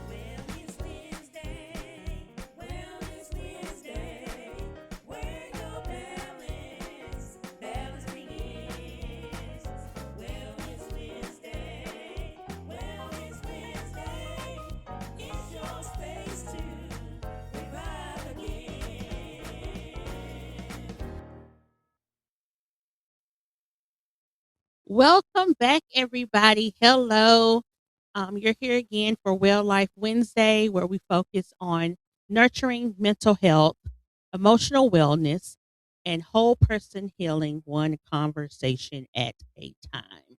Wellness Wednesday, Wellness Wednesday, where your balance begins. Wellness Wednesday, Wellness Wednesday, it's your space to revive again. Welcome back, everybody. Hello. You're here again for Well Life Wednesday, where we focus on nurturing mental health, emotional wellness, and whole person healing one conversation at a time.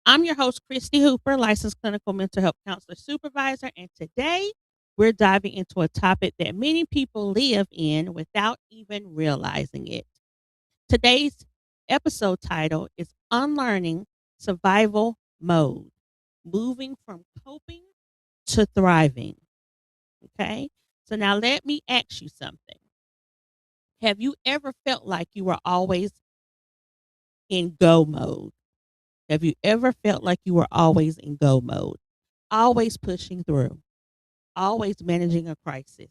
I'm your host, Christy Hooper, licensed clinical mental health counselor supervisor, and today we're diving into a topic that many people live in without even realizing it. Today's episode title is Unlearning Survival Mode, moving from coping to thriving. Okay. So now let me ask you something. Have you ever felt like you were always in go mode? Have you ever felt like you were always in go mode? Always pushing through, always managing a crisis,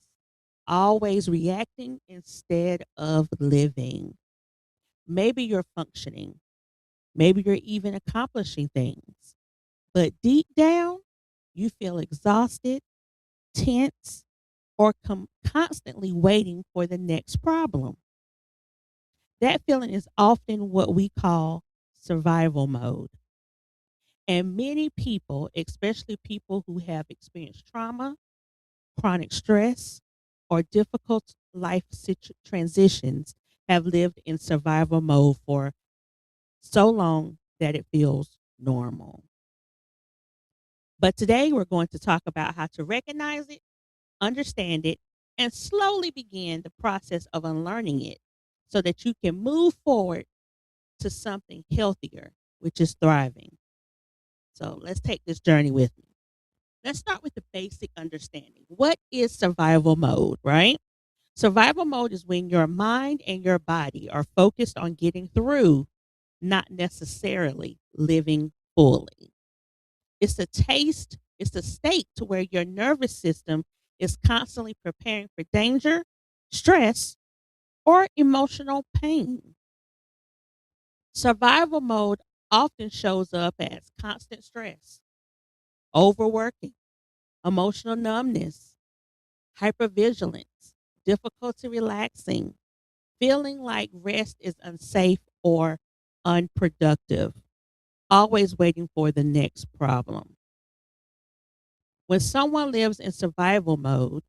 always reacting instead of living. Maybe you're functioning. Maybe you're even accomplishing things. But deep down, you feel exhausted, tense, or constantly waiting for the next problem. That feeling is often what we call survival mode. And many people, especially people who have experienced trauma, chronic stress, or difficult life transitions, have lived in survival mode for so long that it feels normal. But today we're going to talk about how to recognize it, understand it, and slowly begin the process of unlearning it so that you can move forward to something healthier, which is thriving. So let's take this journey with me. Let's start with the basic understanding. What is survival mode, right? Survival mode is when your mind and your body are focused on getting through, not necessarily living fully. It's the state to where your nervous system is constantly preparing for danger, stress, or emotional pain. Survival mode often shows up as constant stress, overworking, emotional numbness, hypervigilance, difficulty relaxing, feeling like rest is unsafe or unproductive, always waiting for the next problem. When someone lives in survival mode,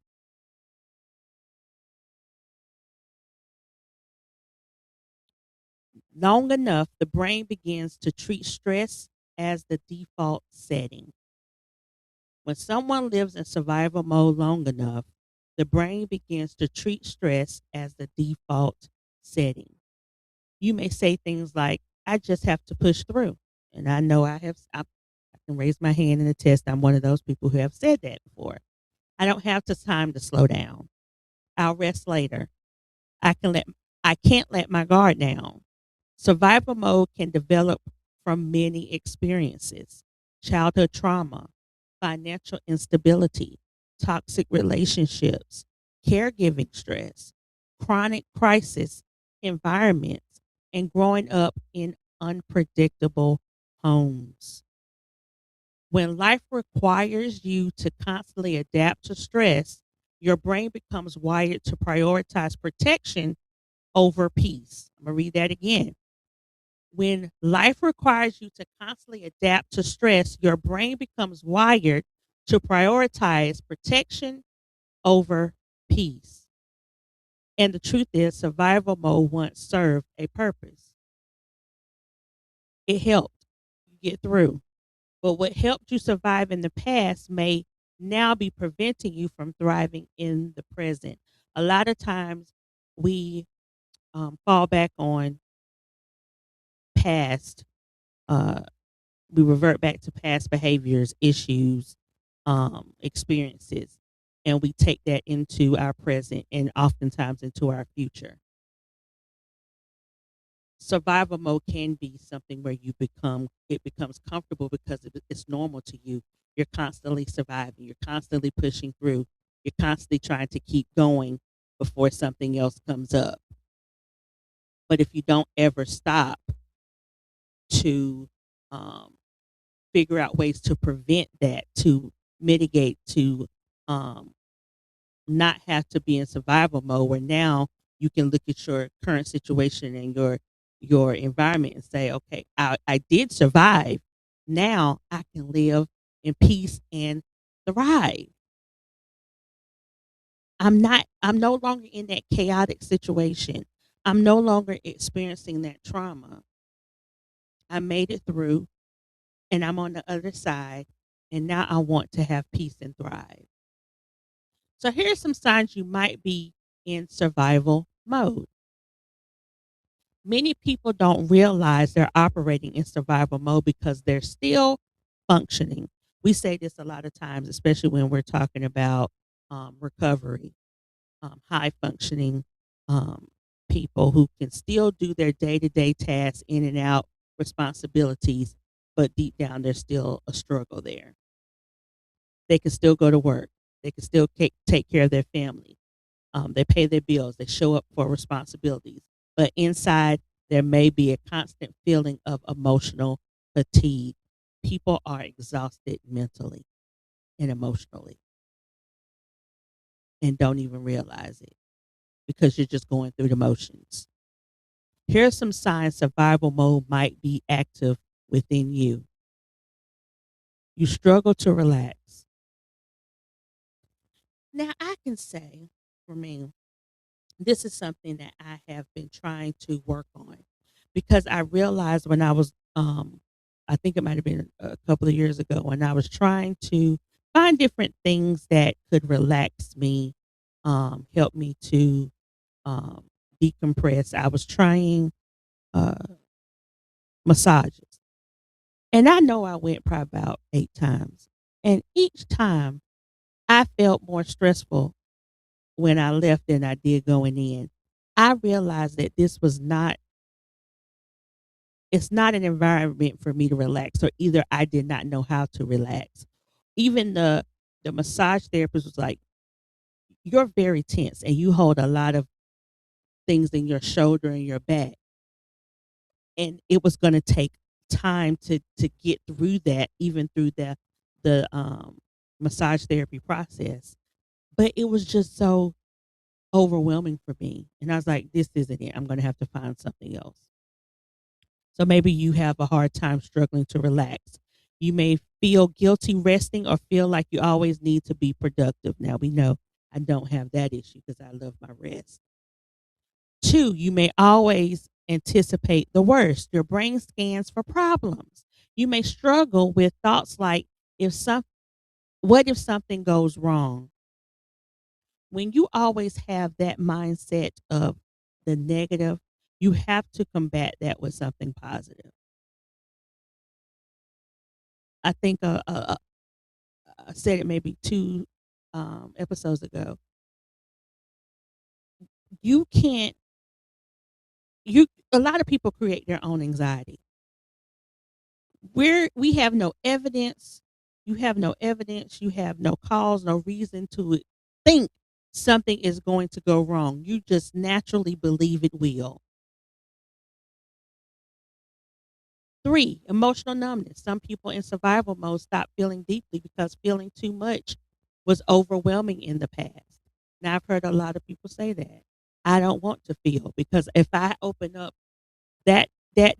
long enough, the brain begins to treat stress as the default setting. When someone lives in survival mode long enough, the brain begins to treat stress as the default setting. You may say things like, I just have to push through. And I know I can raise my hand and attest I'm one of those people who have said that before. I don't have the time to slow down. I'll rest later. I can let I can't let my guard down. Survival mode can develop from many experiences: childhood trauma, financial instability, toxic relationships, caregiving stress, chronic crisis environments, and growing up in unpredictable homes. When life requires you to constantly adapt to stress, your brain becomes wired to prioritize protection over peace. I'm going to read that again. When life requires you to constantly adapt to stress, your brain becomes wired to prioritize protection over peace. And the truth is, survival mode once served a purpose. It helped you get through. But what helped you survive in the past may now be preventing you from thriving in the present. A lot of times we fall back on past uh, we revert back to past behaviors, issues, experiences, and we take that into our present and oftentimes into our future. survival mode can be something where it becomes comfortable because it's normal to you. You're constantly surviving, you're constantly pushing through, you're constantly trying to keep going before something else comes up. But if you don't ever stop to um, figure out ways to prevent that, to mitigate, to um, not have to be in survival mode, where now you can look at your current situation and your environment and say, okay, I did survive. Now I can live in peace and thrive. I'm no longer in that chaotic situation. I'm no longer experiencing that trauma. I made it through and I'm on the other side, and now I want to have peace and thrive. So here's some signs you might be in survival mode. Many people don't realize they're operating in survival mode because they're still functioning. We say this a lot of times, especially when we're talking about recovery, high functioning um, people who can still do their day to day tasks, in and out responsibilities, but deep down there's still a struggle there. They can still go to work, they can still take care of their family, they pay their bills, they show up for responsibilities, but inside there may be a constant feeling of emotional fatigue. People are exhausted mentally and emotionally and don't even realize it because you're just going through the motions. Here are some signs survival mode might be active within you. You struggle to relax. Now, I can say for me, this is something that I have been trying to work on because I realized when I think it might have been a couple of years ago, when I was trying to find different things that could relax me, help me to um, decompress. I was trying uh, massages, and I know I went probably about 8 times, and each time I felt more stressful when I left than I did going in. I realized that this was not it's not an environment for me to relax, or either I did not know how to relax. Even the massage therapist was like, "You're very tense and you hold a lot of things in your shoulder and your back." And it was going to take time to get through that, even through the massage therapy process. But it was just so overwhelming for me. And I was like, this isn't it. I'm going to have to find something else. So maybe you have a hard time struggling to relax. You may feel guilty resting or feel like you always need to be productive. Now we know I don't have that issue because I love my rest. Two, you may always anticipate the worst. Your brain scans for problems. You may struggle with thoughts like, if some what if something goes wrong? When you always have that mindset of the negative, you have to combat that with something positive. I think I said it maybe two episodes ago. You can't you A lot of people create their own anxiety. We have no evidence. You have no evidence. You have no cause, no reason to think something is going to go wrong. You just naturally believe it will. Three, emotional numbness. Some people in survival mode stop feeling deeply because feeling too much was overwhelming in the past. Now, I've heard a lot of people say that. I don't want to feel, because if I open up that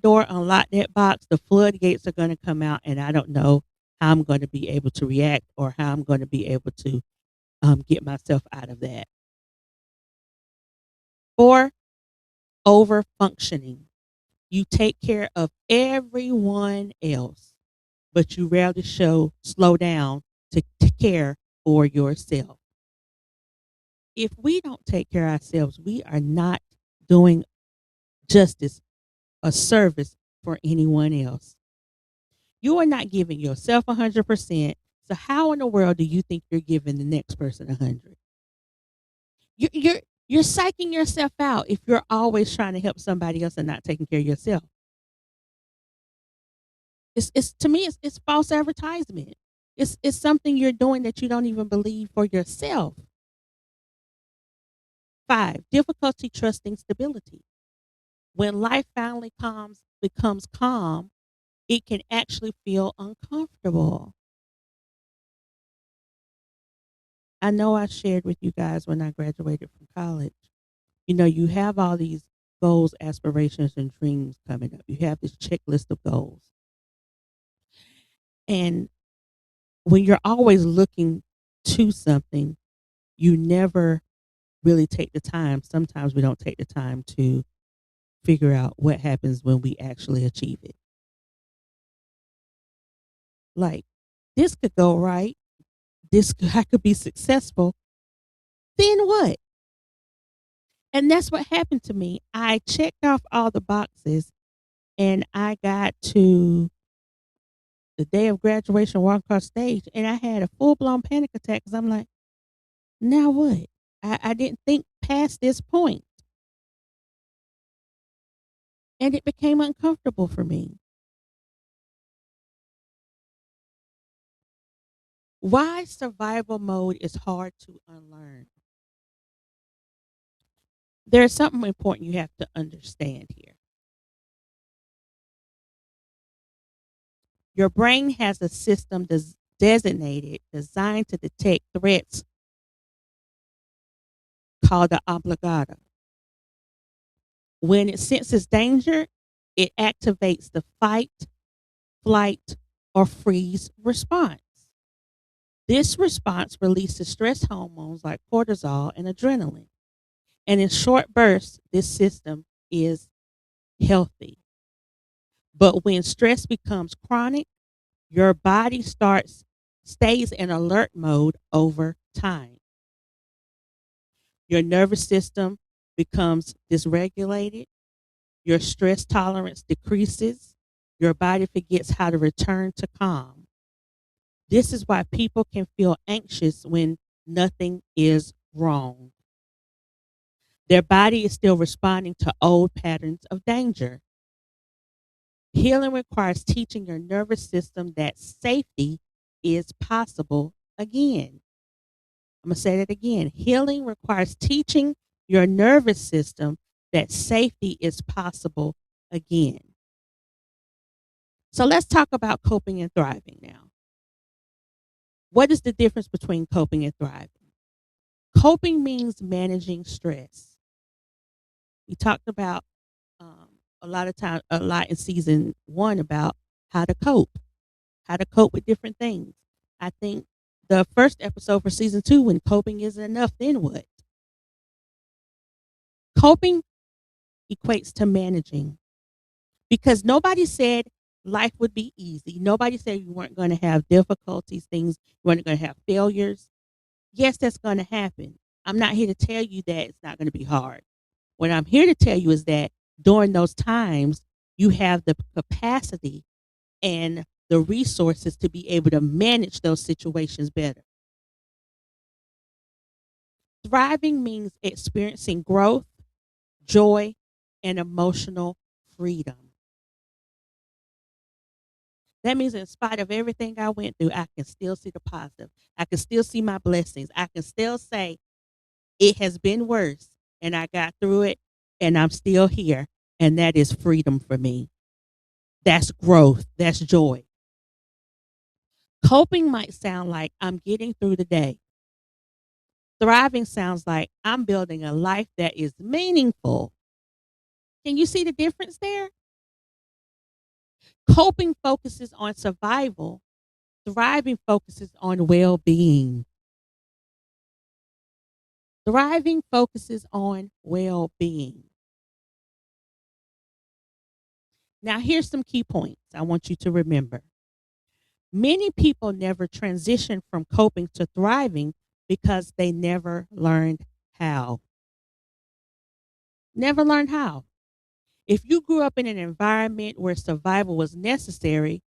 door, unlock that box, the floodgates are going to come out, and I don't know how I'm going to be able to react or how I'm going to be able to get myself out of that. Four, over functioning. You take care of everyone else, but you rarely slow down to care for yourself. If we don't take care of ourselves, we are not doing justice or service for anyone else. You are not giving yourself 100%. So how in the world do you think you're giving the next person 100? You're psyching yourself out if you're always trying to help somebody else and not taking care of yourself. It's to me it's false advertisement. It's something you're doing that you don't even believe for yourself. 5, difficulty trusting stability. When life finally becomes calm, it can actually feel uncomfortable. I know I shared with you guys when I graduated from college. You have all these goals, aspirations, and dreams coming up. You have this checklist of goals. And when you're always looking to something, you never really take the time. Sometimes we don't take the time to figure out what happens when we actually achieve it. Like, this could go right. I could be successful. Then what? And that's what happened to me. I checked off all the boxes and I got to the day of graduation, walk across stage, and I had a full blown panic attack because I'm like, now what? I didn't think past this point, and it became uncomfortable for me. Why survival mode is hard to unlearn? There's something important you have to understand here. Your brain has a system designated, designed to detect threats called the obligata. When it senses danger, it activates the fight, flight, or freeze response. This response releases stress hormones like cortisol and adrenaline. And in short bursts, this system is healthy. But when stress becomes chronic, your body stays in alert mode over time. Your nervous system becomes dysregulated, your stress tolerance decreases, your body forgets how to return to calm. This is why people can feel anxious when nothing is wrong. Their body is still responding to old patterns of danger. Healing requires teaching your nervous system that safety is possible again. I'm going to say that again. Healing requires teaching your nervous system that safety is possible again. So let's talk about coping and thriving now. What is the difference between coping and thriving? Coping means managing stress. We talked about a lot in season 1 about how to cope with different things. I think the first episode for season 2, when coping isn't enough, then what? Coping equates to managing because nobody said life would be easy. Nobody said you weren't going to have difficulties, things, you weren't going to have failures. Yes, that's going to happen. I'm not here to tell you that it's not going to be hard. What I'm here to tell you is that during those times, you have the capacity and the resources to be able to manage those situations better. Thriving means experiencing growth, joy, and emotional freedom. That means, in spite of everything I went through, I can still see the positive. I can still see my blessings. I can still say it has been worse and I got through it and I'm still here. And that is freedom for me. That's growth. That's joy. Coping might sound like I'm getting through the day. Thriving sounds like I'm building a life that is meaningful. Can you see the difference there? Coping focuses on survival, thriving focuses on well being. Thriving focuses on well being. Now, here's some key points I want you to remember. Many people never transition from coping to thriving because they never learned how. Never learned how. If you grew up in an environment where survival was necessary,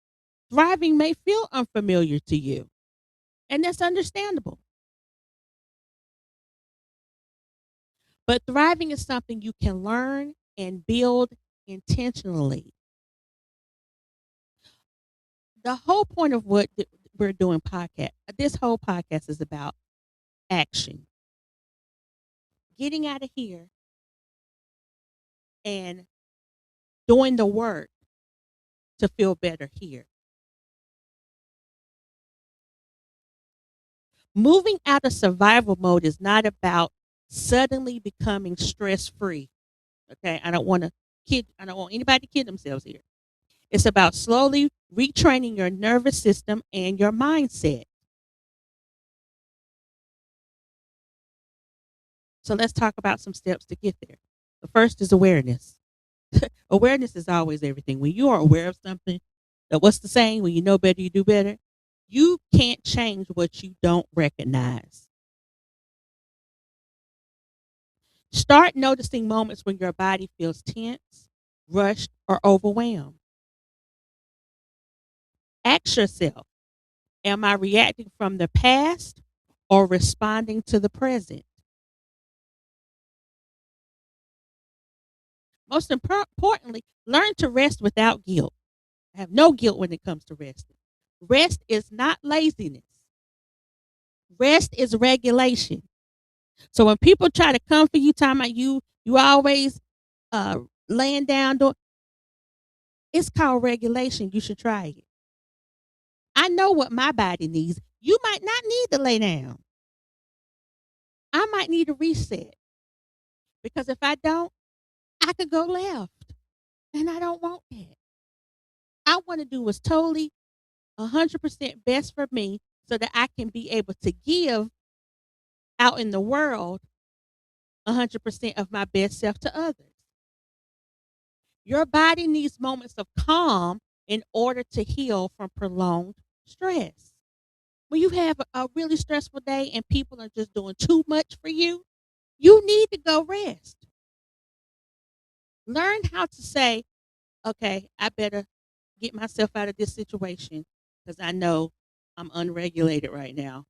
thriving may feel unfamiliar to you, and that's understandable. But thriving is something you can learn and build intentionally. The whole point of what we're doing podcast, this whole podcast is about action, getting out of here and doing the work to feel better here. Moving out of survival mode is not about suddenly becoming stress free. Okay. I don't want anybody to kid themselves here. It's about slowly retraining your nervous system and your mindset. So let's talk about some steps to get there. The first is awareness. Awareness is always everything. When you are aware of something, that what's the saying? When you know better, you do better. You can't change what you don't recognize. Start noticing moments when your body feels tense, rushed, or overwhelmed. Ask yourself, am I reacting from the past or responding to the present? Most importantly, learn to rest without guilt. Have no guilt when it comes to resting. Rest is not laziness. Rest is regulation. So when people try to come for you, talking about you always laying down, doing, it's called regulation. You should try it. I know what my body needs. You might not need to lay down. I might need a reset because if I don't, I could go left, and I don't want that. I want to do what's totally 100% best for me so that I can be able to give out in the world 100% of my best self to others. Your body needs moments of calm in order to heal from prolonged stress. When you have a really stressful day and people are just doing too much for you, you need to go rest. Learn how to say, okay, I better get myself out of this situation because I know I'm unregulated right now.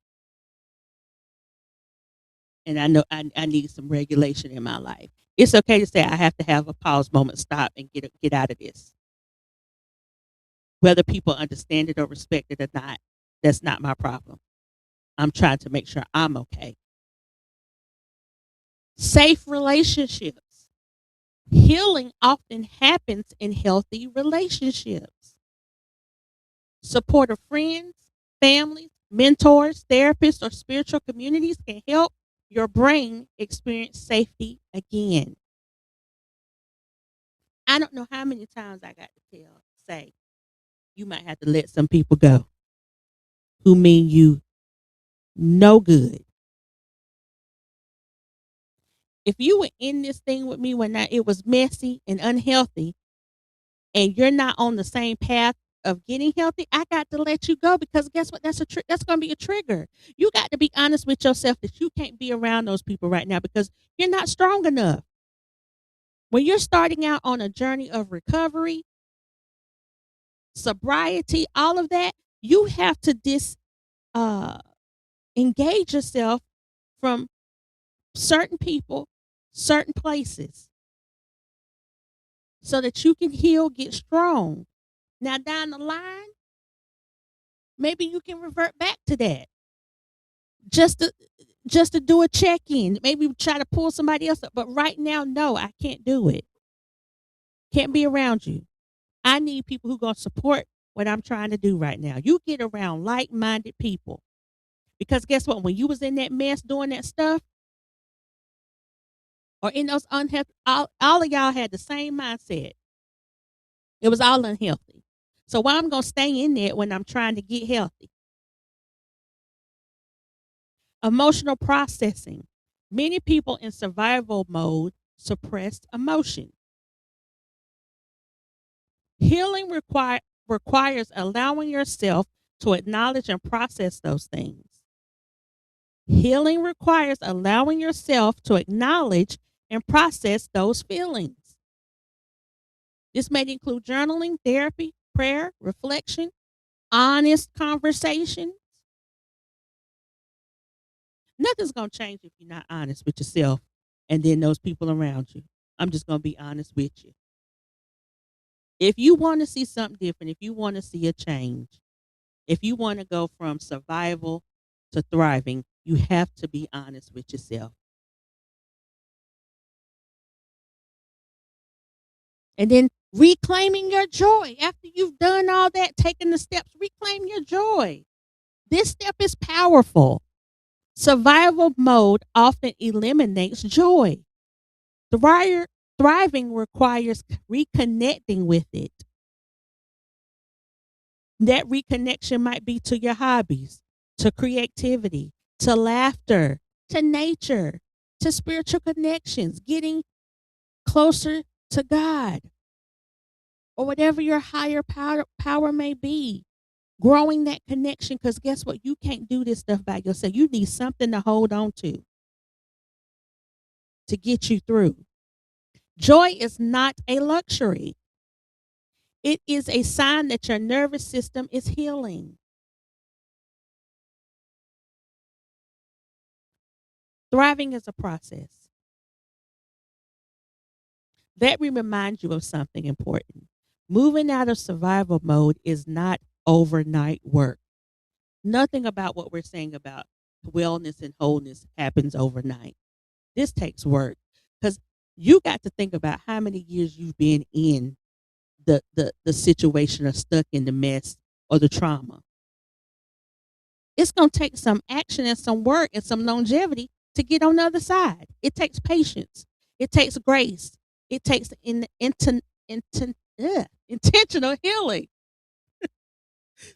And I know I need some regulation in my life. It's okay to say I have to have a pause moment, stop, and get out of this. Whether people understand it or respect it or not, that's not my problem. I'm trying to make sure I'm okay. Safe relationships. Healing often happens in healthy relationships. Supportive friends, families, mentors, therapists, or spiritual communities can help your brain experience safety again. I don't know how many times I got to say, you might have to let some people go who mean you no good. If you were in this thing with me when it was messy and unhealthy, and you're not on the same path of getting healthy, I got to let you go because guess what? That's going to be a trigger. You got to be honest with yourself that you can't be around those people right now because you're not strong enough. When you're starting out on a journey of recovery, sobriety, all of that, you have to uh, engage yourself from certain people, certain places, so that you can heal, get strong. Now, down the line, maybe you can revert back to that just to do a check in. Maybe try to pull somebody else up. But right now, no, I can't do it. Can't be around you. I need people who gonna support what I'm trying to do right now. You get around like minded people. Because guess what? When you was in that mess doing that stuff, or in those unhealthy, all of y'all had the same mindset. It was all unhealthy. So why I'm gonna stay in there when I'm trying to get healthy? Emotional processing. Many people in survival mode suppress emotion. Healing requires allowing yourself to acknowledge and process those things. Healing requires allowing yourself to acknowledge and process those feelings. This may include journaling, therapy, prayer, reflection, honest conversation. Nothing's going to change if you're not honest with yourself and then those people around you. I'm just going to be honest with you. If you want to see something different, if you want to see a change, if you want to go from survival to thriving, you have to be honest with yourself. And then reclaiming your joy. After you've done all that, taking the steps, reclaim your joy. This step is powerful. Survival mode often eliminates joy. Thri- Thriving requires reconnecting with it. That reconnection might be to your hobbies, to creativity, to laughter, to nature, to spiritual connections, getting closer to God, or whatever your higher power may be. Growing that connection, because guess what? You can't do this stuff by yourself. You need something to hold on to get you through. Joy is not a luxury. It is a sign that your nervous system is healing. Thriving is a process. Let me remind you of something important. Moving out of survival mode is not overnight work. Nothing about what we're saying about wellness and wholeness happens overnight. This takes work because you got to think about how many years you've been in the situation or stuck in the mess or the trauma. It's going to take some action and some work and some longevity to get on the other side. It takes patience. It takes grace. It takes intentional healing.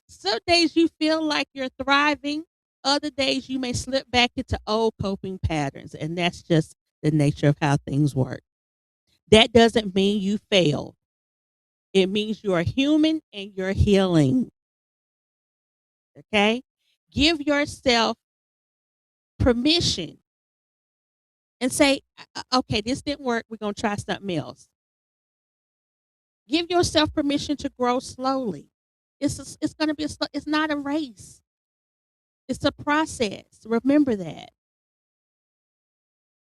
Some days you feel like you're thriving. Other days you may slip back into old coping patterns. And that's just the nature of how things work. That doesn't mean you failed. It means you are human and you're healing. Okay? Give yourself permission and say, okay, this didn't work. We're going to try something else. Give yourself permission to grow slowly. It's going to be it's not a race. It's a process. Remember that.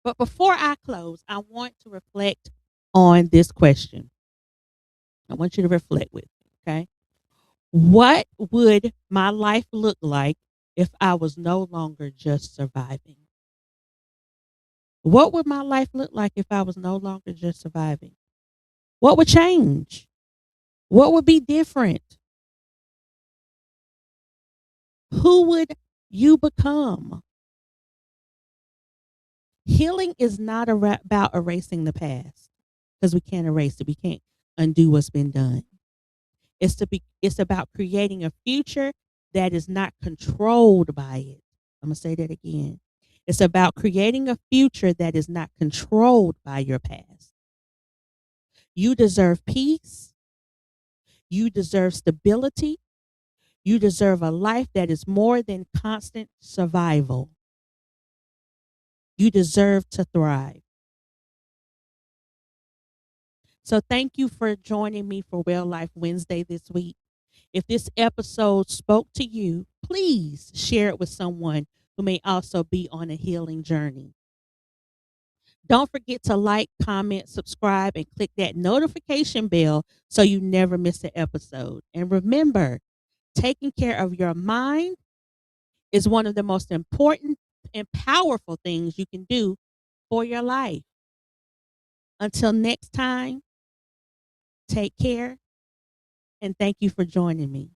But before I close, I want to reflect on this question. I want you to reflect with me, okay? What would my life look like if I was no longer just surviving? What would my life look like if I was no longer just surviving? What would change? What would be different? Who would you become? Healing is not about erasing the past because we can't erase it. We can't undo what's been done. It's about creating a future that is not controlled by it. I'm going to say that again. It's about creating a future that is not controlled by your past. You deserve peace. You deserve stability. You deserve a life that is more than constant survival. You deserve to thrive. So thank you for joining me for Well Life Wednesday this week. If this episode spoke to you, please share it with someone who may also be on a healing journey. Don't forget to like, comment, subscribe, and click that notification bell so you never miss an episode. And remember, taking care of your mind is one of the most important and powerful things you can do for your life. Until next time, take care and thank you for joining me.